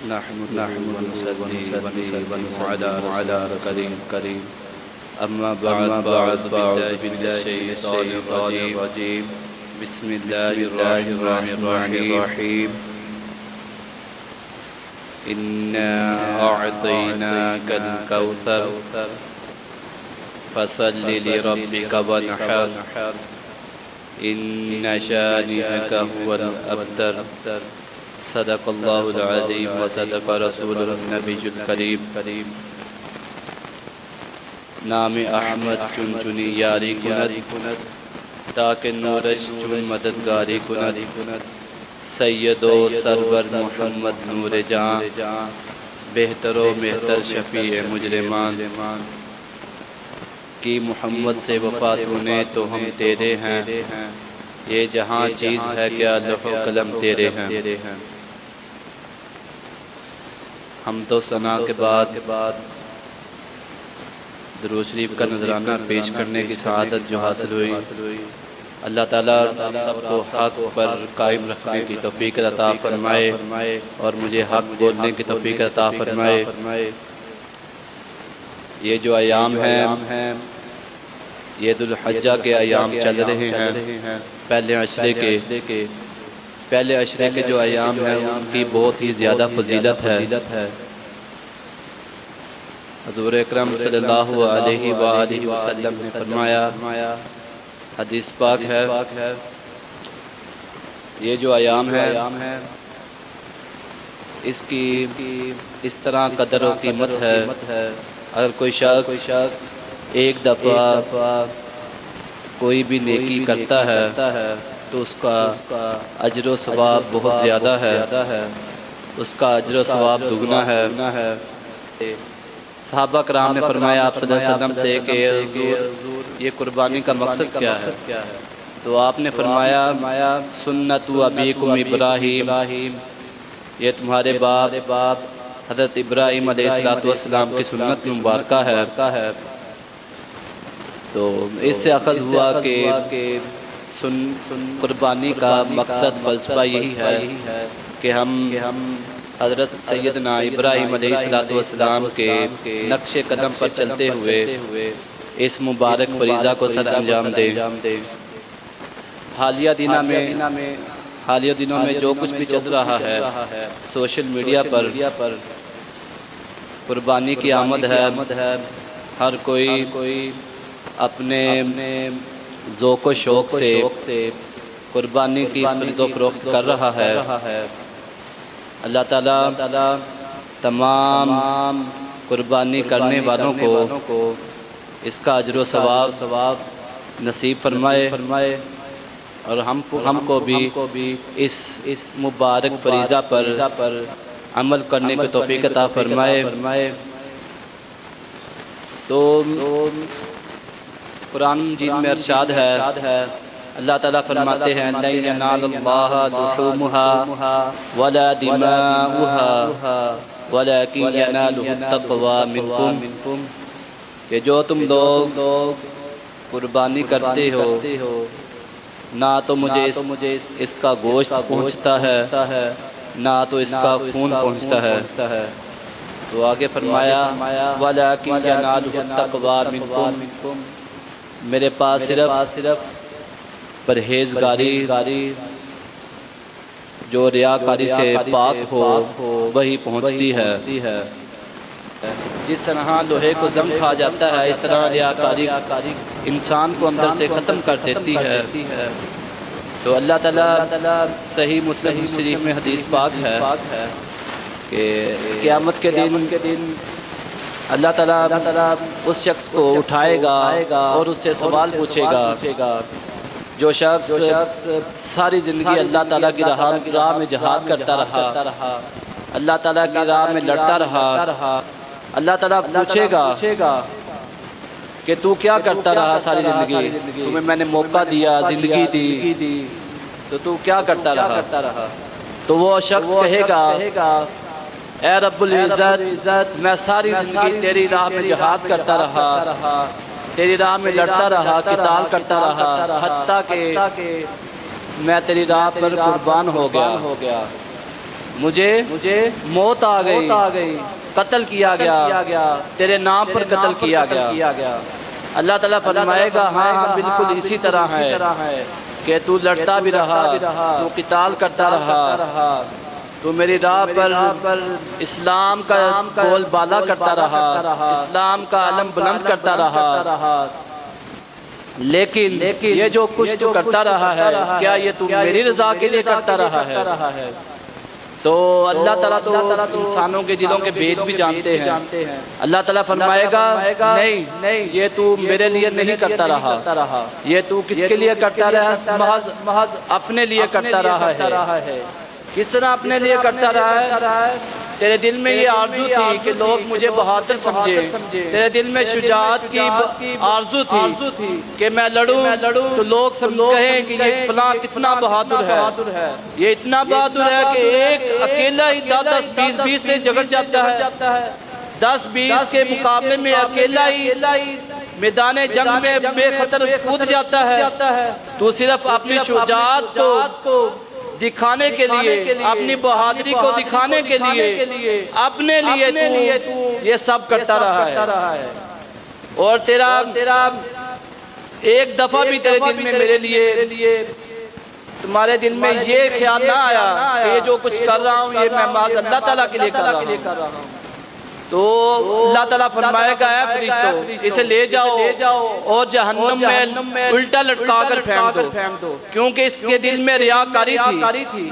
نحمده ونصلي ونسلم على رسوله الكريم أما بعد فأعوذ بالله من الشيطان الرجيم بسم الله الرحمن الرحيم إنا أعطيناك الكوثر فصل لربك وانحر إن شانئك هو الأبتر صدق الله العظيم وصدق رسوله النبي الكريم نام احمد چون چنی یاری کند تاکہ نورش چون مددگاری کند سید و سرور محمد نور جان بہتر و مہتر شفیع مجرمان کی محمد سے وفات ہونے تو ہم تیرے ہیں یہ جہاں چیز ہے کیا لوح و قلم تیرے ہیں ہم تو ثنا کے بعد درود شریف کا نذرانہ پیش کرنے کی سعادت جو حاصل ہوئی، اللہ تعالیٰ سب کو حق پر قائم رکھنے کی توفیق عطا فرمائے اور مجھے حق بولنے کی توفیق عطا فرمائے۔ یہ جو ایام ہیں یہ ذو الحجہ کے ایام چل رہے ہیں، پہلے عشرے کے جو ایام ہیں ان کی بہت ہی زیادہ فضیلت ہے۔ حضور اکرم صلی اللہ علیہ وآلہ وسلم نے فرمایا، حدیث پاک ہے، یہ جو ایام ہے اس کی اس طرح قدر و قیمت ہے، اگر کوئی شخص ایک دفعہ کوئی بھی نیکی کرتا ہے تو اس کا اجر و ثواب بہت زیادہ ہے، اس کا اجر و ثواب دگنا ہے۔ صحابہ کرام نے فرمایا آپ صلی اللہ علیہ وسلم سے کہ حضور یہ قربانی کا مقصد کیا ہے؟ تو آپ نے فرمایا سنت ابیکم ابراہیم، یہ تمہارے باپ حضرت ابراہیم علیہ السلام کی سنت مبارکہ ہے۔ تو اس سے اخذ ہوا کہ قربانی کا مقصد فلسفہ یہی ہے کہ ہم حضرت سیدنا ابراہیم علیہ السلام کے نقش قدم پر چلتے ہوئے اس مبارک فریضہ کو سر انجام دیں۔ حالیہ دنوں میں جو کچھ بھی چل رہا ہے سوشل میڈیا پر قربانی کی آمد ہے، ہر کوئی اپنے ذوق و شوق سے قربانی کی خرید و فروخت کر رہا ہے۔ اللہ تعالیٰ تمام قربانی کرنے والوں کو اس کا اجر و ثواب نصیب فرمائے اور ہم کو بھی اس مبارک فریضہ پر عمل کرنے کی توفیق عطا فرمائے۔ تو قرآن مجید میں ارشاد ہے، اللہ تعالیٰ فرماتے ہیں لَن يَنَالَ اللَّهَ لُحُومُهَا وَلَا دِمَاؤُهَا وَلَكِنْ يَنَالُهُ التَّقْوَى مِنْكُمْ، کہ جو تم لوگ قربانی کرتے ہو نہ تو مجھے اس کا گوشت پہنچتا ہے نہ تو اس کا خون پہنچتا ہے۔ تو آگے فرمایا وَلَكِنْ يَنَالُهُ التَّقْوَى مِنْكُمْ، میرے پاس صرف پرہیزگاری جو ریاکاری سے پاک ہو وہی پہنچتی ہے۔ جس طرح لوہے کو زنگ کھا جاتا ہے اس طرح ریاکاری انسان کو اندر سے ختم کر دیتی ہے۔ تو اللہ تعالیٰ صحیح مسلم شریف میں حدیث پاک ہے کہ قیامت کے دن اللہ تعالیٰ اس شخص کو اٹھائے گا اور اس سے سوال پوچھے گا جو شخص ساری زندگی اللہ تعالیٰ کی راہ میں جہاد کرتا رہا، اللہ تعالیٰ کی راہ میں لڑتا رہا، اللہ تعالیٰ پوچھے گا کہ تو کیا کرتا رہا ساری زندگی، تمہیں میں نے موقع دیا، زندگی دی، تو کیا کرتا رہا؟ تو وہ شخص کہے گا اے رب العزت میں ساری زندگی تیری راہ میں جہاد کرتا رہا، تیری راہ میں لڑتا رہا، قتال کرتا رہا، حتیٰ کہ میں تیری راہ پر قربان ہو گیا۔ مجھے موت آ گئی، قتل کیا گیا، تیرے نام پر قتل کیا گیا۔ اللہ تعالیٰ فرمائے گا ہاں بالکل اسی طرح ہے کہ تو لڑتا بھی رہا، تو قتال کرتا رہا، تو میری راہ پر اسلام کا بول بالا کرتا رہا، اسلام کا علم بلند کرتا رہا، لیکن یہ جو کچھ تو کرتا رہا ہے کیا یہ تو میری رضا کے لیے کرتا رہا ہے؟ تو اللہ تعالیٰ تو انسانوں کے دلوں کے بھید بھی جانتے ہیں۔ اللہ تعالیٰ فرمائے گا نہیں یہ تو میرے لیے نہیں کرتا رہا، یہ تو کس کے لیے کرتا رہا؟ محض اپنے لیے کرتا رہا ہے۔ کس طرح اپنے لیے کرتا رہا ہے؟ تیرے دل میں یہ آرزو تھی کہ لوگ مجھے بہادر سمجھے، تیرے دل میں شجاعت کی آرزو تھی کہ میں لڑوں تو لوگ سب کہیں کہ یہ فلاں کتنا بہادر ہے، یہ اتنا بہادر ہے کہ ایک اکیلا ہی 10-20 سے جگڑ جاتا ہے، 10-20 کے مقابلے میں اکیلا ہی میدان جنگ میں بے خطر کود جاتا ہے۔ تو صرف اپنی شجاعت کو دکھانے کے لیے، اپنی بہادری کو دکھانے کے لیے، اپنے لیے تو یہ سب کرتا رہا ہے۔ اور تیرا ایک دفعہ بھی تیرے دل میں میرے لیے، تمہارے دل میں یہ خیال نہ آیا کہ یہ جو کچھ کر رہا ہوں یہ میں محض اللہ تعالیٰ کے لیے کر رہا ہوں۔ تو اللہ تعالیٰ فرمائے گا اے فرشتو اسے لے جاؤ اور جہنم میں الٹا لٹکا کر پھینک دو، کیونکہ اس کے دل میں ریاکاری تھی،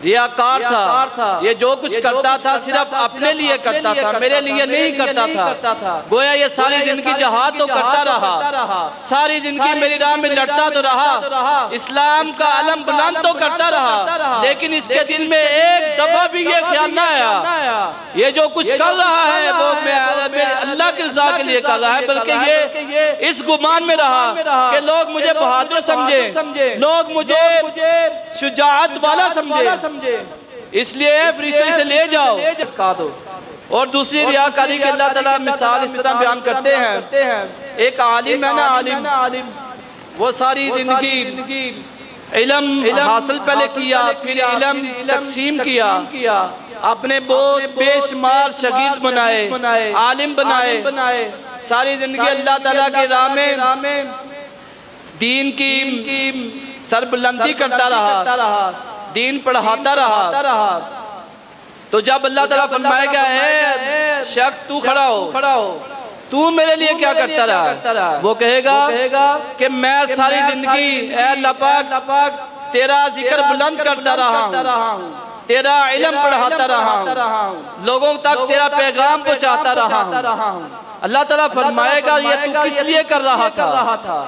ریاکار تھا، یہ جو کچھ کرتا تھا صرف اپنے لیے کرتا تھا، میرے لیے نہیں کرتا تھا۔ گویا یہ ساری زندگی جہاد تو کرتا رہا، ساری زندگی میری راہ میں لڑتا تو رہا، اسلام کا علم بلند تو کرتا رہا، لیکن اس کے دل میں ایک دفعہ بھی یہ خیال نہ آیا یہ جو کچھ کر رہا ہے وہ میں اللہ کی رضا کے لیے کر رہا ہے، بلکہ یہ اس گمان میں رہا کہ لوگ مجھے بہادر سمجھے، لوگ مجھے شجاعت والا سمجھے، اس لیے اے فرشتوں اسے لے جاؤ چپکا دو۔ اور دوسری ریاکاری کے اللہ تعالیٰ مثال اس طرح بیان کرتے ہیں، ایک عالم ہے نا، عالم وہ ساری زندگی علم حاصل پہلے کیا، پھر علم تقسیم کیا، اپنے بہت بے شمار شاگرد بنائے، عالم بنائے، ساری زندگی اللہ تعالیٰ کے راہ میں دین کی سربلندی کرتا رہا، دین پڑھاتا رہا۔ تو جب اللہ تعالیٰ فرمائے گا اے شخص تو کھڑا ہو، تو میرے لیے کیا کرتا رہا؟ وہ کہے گا کہ میں ساری زندگی اے اللہ پاک تیرا ذکر بلند کرتا رہا ہوں، تیرا علم پڑھاتا رہا ہوں، لوگوں تک تیرا پیغام پہنچاتا رہا ہوں۔ اللہ تعالیٰ فرمائے گا یہ تو کس لیے کر رہا تھا؟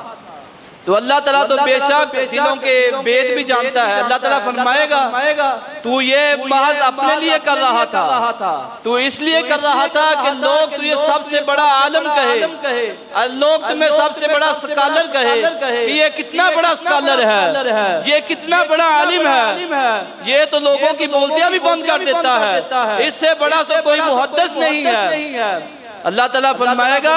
تو اللہ تعالیٰ تو بے شک دلوں کے بید بھی جانتا ہے۔ اللہ تعالیٰ فرمائے گا تو یہ محض اپنے لیے کر رہا تھا، تو اس لیے کر رہا تھا کہ لوگ تجھے سب سے بڑا عالم کہے، لوگ تمہیں سب سے بڑا سکالر کہے کہ یہ کتنا بڑا سکالر ہے، یہ کتنا بڑا عالم ہے، یہ تو لوگوں کی بولتیاں بھی بند کر دیتا ہے، اس سے بڑا تو کوئی محدث نہیں ہے۔ اللہ تعالیٰ فرمائے گا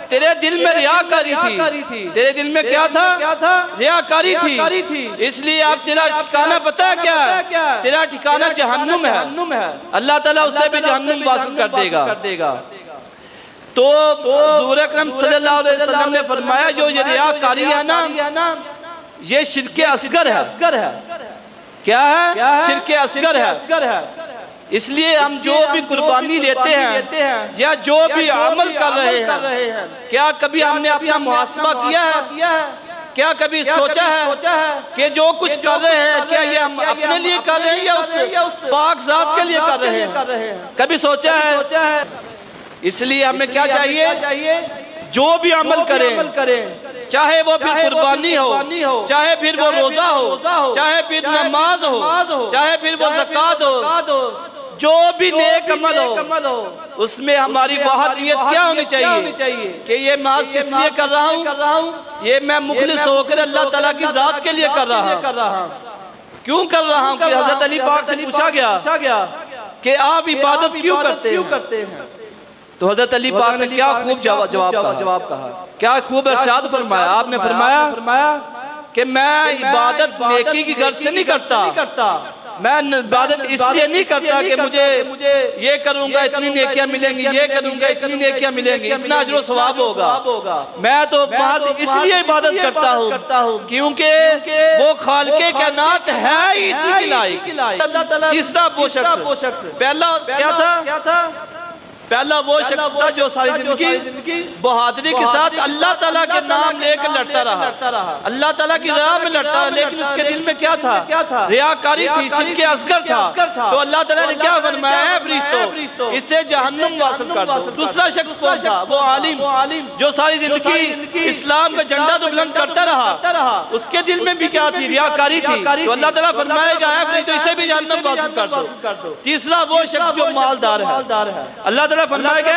تیرے دل میں ریاکاری تھی، تیرے دل میں کیا تھا؟ ریاکاری تھی، اس لیے اب تیرا ٹھکانہ پتہ ہے کیا ہے؟ تیرا ٹھکانہ جہنم ہے، اللہ تعالیٰ اس سے بھی جہنم واصل کر دے گا۔ تو حضور اکرم صلی اللہ علیہ وسلم نے فرمایا جو یہ ریاکاری ہے نا یہ شرک اصغر ہے۔ کیا ہے؟ شرک اصغر ہے۔ اس لیے ہم جو بھی قربانی لیتے ہیں یا جو بھی عمل کر رہے ہیں، کیا کبھی ہم نے اپنا محاسبہ کیا ہے؟ کیا کبھی سوچا ہے کہ جو کچھ کر رہے ہیں کیا یہ ہم اپنے لیے کر رہے ہیں یا اس پاک ذات کے لیے کر رہے ہیں؟ کبھی سوچا ہے؟ اس لیے ہمیں کیا چاہیے؟ جو بھی عمل کریں، چاہے وہ پھر قربانی ہو، چاہے پھر وہ روزہ ہو، چاہے پھر نماز ہو، چاہے پھر وہ زکوٰۃ ہو، جو بھی نیک عمل ہو اس میں ہماری واحد نیت کیا ہونی چاہیے کہ یہ محض کس لیے کر رہا ہوں؟ یہ میں مخلص ہو کر اللہ تعالیٰ کی ذات کے لیے کر رہا ہوں۔ کیوں کر رہا ہوں؟ کہ حضرت علی پاک سے پوچھا گیا کہ آپ عبادت کیوں کرتے ہیں؟ تو حضرت علی پاک نے کیا خوب جواب کہا، کیا خوب ارشاد فرمایا۔ آپ نے فرمایا کہ میں عبادت نیکی کی غرض سے نہیں کرتا، میں عبادت اس لیے نہیں کرتا کہ مجھے یہ کروں گا اتنی نیکیاں ملیں گی، یہ کروں گا اتنی نیکیاں ملیں گی، اتنا اجر و ثواب ہوگا۔ میں تو محض اس لیے عبادت کرتا ہوں کیونکہ وہ خالق کائنات ہے ہی اسی کے لائق۔ تیسرا وہ شخص، پہلا کیا تھا؟ پہلا وہ شخص تھا جو ساری زندگی بہادری کے ساتھ اللہ تعالیٰ کے نام لے کر لڑتا رہا، اللہ تعالیٰ کی راہ میں لڑتا رہا، لیکن اس کے دل میں کیا تھا؟ ریاکاری تھی، شرک اصغر تھا۔ تو اللہ تعالیٰ نے کیا فرمایا؟ اے فرشتوں اسے جہنم واصل کر دو۔ دوسرا شخص کون تھا؟ وہ عالم جو ساری زندگی اسلام کا جھنڈا تو بلند کرتا رہا، اس کے دل میں بھی کیا تھی؟ ریاکاری تھی۔ تو اللہ تعالیٰ فرمائے گا اے فرشتوں اسے بھی جہنم واصل کر دو۔ تیسرا وہ شخص جو مالدار ہے، اللہ تعالیٰ فرمائے گا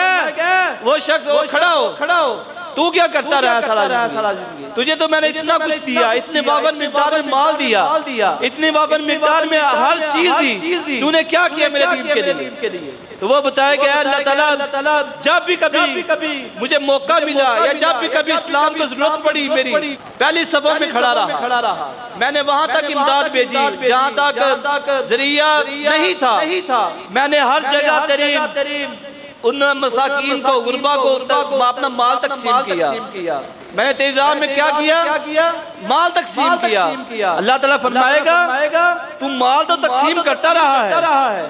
وہ شخص وہ کھڑا ہو، تو کیا کرتا رہا سارا زندگی؟ تجھے تو میں نے اتنا کچھ دیا، اتنے وافر مقدار میں مال دیا، اتنے وافر مقدار میں ہر چیز دی، تو نے کیا کیا میرے دین کے لیے؟ تو وہ بتائے کہ اللہ تعالیٰ جب بھی کبھی مجھے موقع ملا یا جب بھی کبھی اسلام کو ضرورت پڑی، میری پہلی صفوں میں کھڑا رہا، میں نے وہاں تک امداد بھیجی جہاں تک ذریعہ نہیں تھا، میں نے ہر جگہ تیری ان مساکین کو، غربا کو اپنا مال تقسیم کیا، میں نے تیری راہ میں کیا کیا؟ مال تقسیم کیا۔ اللہ تعالیٰ فرمائے گا تم مال تو تقسیم کرتا رہا ہے،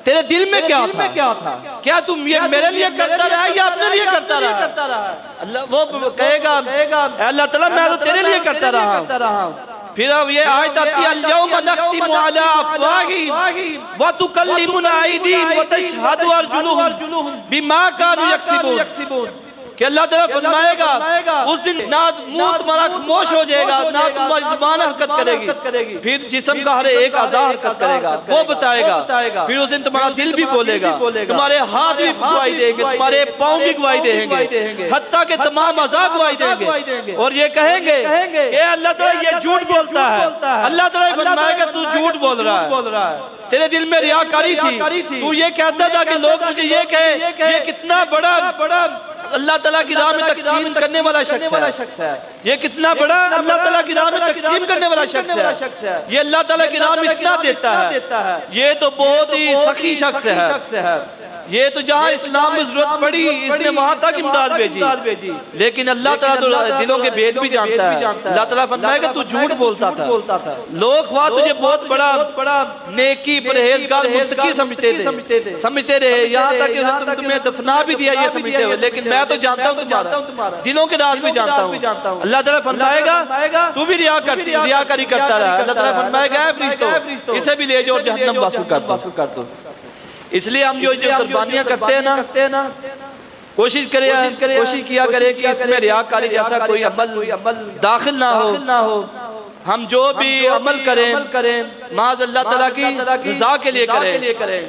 تیرے دل میں کیا تھا؟ کیا تم یہ میرے لیے کرتا رہا یا اپنے لیے کرتا رہا؟ اللہ وہ کہے گا اللہ تعالیٰ میں تو تیرے لیے کرتا رہا ہوں۔ پھر اب یہ آیت آتی ہے اليوم نختم على افواہہم وتکلمنا ایدیہم وتشہد ارجلہم بما کانوا یکسبون، کہ اللہ تعالیٰ فرمائے گا اس دن نہ منہ تمہارا خاموش ہو جائے گا، نہ تمہاری زبان حرکت کرے گی، پھر جسم کا ہر ایک اعضاء حرکت کرے گا، وہ بتائے گا، پھر اس دن تمہارا دل بھی بولے گا، تمہارے ہاتھ بھی گواہی دیں گے، تمہارے پاؤں بھی گواہی دیں گے، حتیٰ کہ تمام اعضاء گواہی دیں گے، اور یہ کہیں گے کہ اللہ تعالیٰ یہ جھوٹ بولتا ہے۔ اللہ تعالیٰ فرمائے گا تو جھوٹ بول رہا ہے، تیرے دل میں ریاکاری تھی، تو یہ کہتا تھا کہ لوگ مجھے یہ کہے یہ کتنا بڑا اللہ تعالیٰ کی راہ میں تقسیم کرنے والا شخص ہے، یہ کتنا بڑا اللہ تعالیٰ کی راہ میں تقسیم کرنے والا شخص ہے، یہ اللہ تعالیٰ کی راہ میں اتنا دیتا ہے، یہ تو بہت ہی سخی شخص ہے، یہ تو جہاں اسلام میں ضرورت پڑی اس نے وہاں تک امداد بھیجی، لیکن اللہ تعالیٰ تو دلوں کے بھید بھی جانتا ہے۔ اللہ تعالیٰ فرمائے گا تو جھوٹ بولتا تھا، لوگ خواہ تجھے بہت بڑا نیکی پرہیزگار متقی سمجھتے رہے، یہاں تک کہ تمہیں دفنا بھی دیا یہ سمجھتے ہوئے، لیکن میں تو جانتا ہوں تمہارا دلوں کے راز بھی جانتا ہوں۔ اللہ تعالیٰ فرمائے گا تو بھی ریاکاری کرتا رہا، اللہ تعالیٰ فرمائے گا اے فرشتوں اسے بھی لے جاؤ جہنم واصل کر دو۔ اس لیے ہم جو قربانیاں کرتے ہیں نا کوشش کیا کریں کہ اس میں ریاکاری جیسا کوئی عمل داخل نہ ہو، ہم جو بھی عمل کریں محض اللہ تعالیٰ کی رضا کے لیے کریں،